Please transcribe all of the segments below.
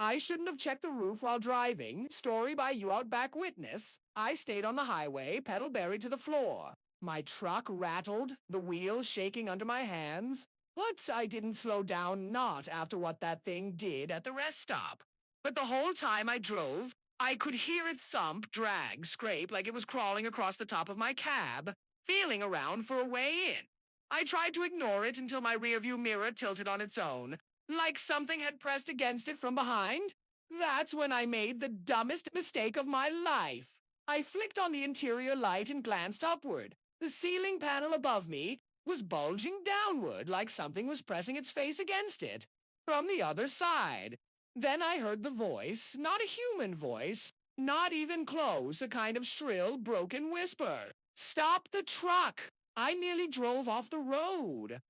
I shouldn't have checked the roof while driving. Story by you Outback Witness. I stayed on the highway, pedal buried to the floor. My truck rattled, the wheels shaking under my hands. But I didn't slow down, not after what that thing did at the rest stop. But the whole time I drove, I could hear it thump, drag, scrape like it was crawling across the top of my cab, feeling around for a way in. I tried to ignore it until my rearview mirror tilted on its own, like something had pressed against it from behind. That's when I made the dumbest mistake of my life. I flicked on the interior light and glanced upward. The ceiling panel above me was bulging downward like something was pressing its face against it from the other side. Then I heard the voice, not a human voice, not even close, a kind of shrill, broken whisper. Stop the truck! I nearly drove off the road.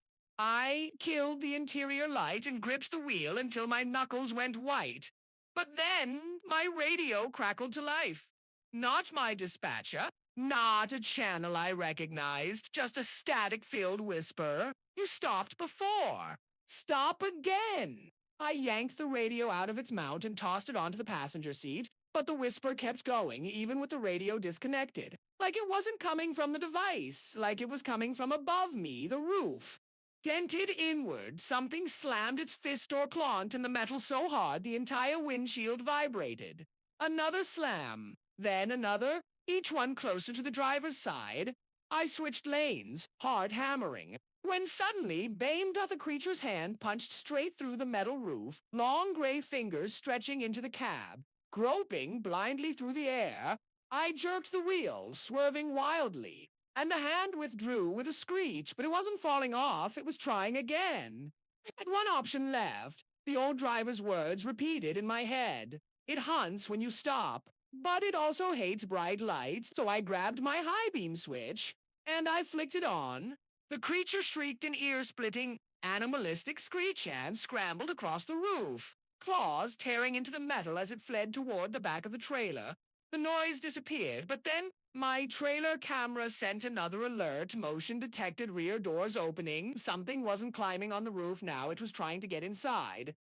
I killed the interior light and gripped the wheel until my knuckles went white. But then my radio crackled to life. Not my dispatcher, not a channel I recognized, just a static-filled whisper. You stopped before. Stop again. I yanked the radio out of its mount and tossed it onto the passenger seat, but the whisper kept going, even with the radio disconnected. Like it wasn't coming from the device, like it was coming from above me, the roof. Dented inward, something slammed its fist or claw into the metal so hard the entire windshield vibrated. Another slam, then another, each one closer to the driver's side. I switched lanes, hard hammering, when suddenly Bame doth a creature's hand punched straight through the metal roof, long gray fingers stretching into the cab. Groping blindly through the air, I jerked the wheel, swerving wildly, and the hand withdrew with a screech, but it wasn't falling off, it was trying again. I had one option left, the old driver's words repeated in my head. It hunts when you stop, but it also hates bright lights, so I grabbed my high beam switch, and I flicked it on. The creature shrieked an ear-splitting, animalistic screech and scrambled across the roof, claws tearing into the metal as it fled toward the back of the trailer. The noise disappeared, but then my trailer camera sent another alert, motion detected, rear doors opening. Something wasn't climbing on the roof now, it was trying to get inside.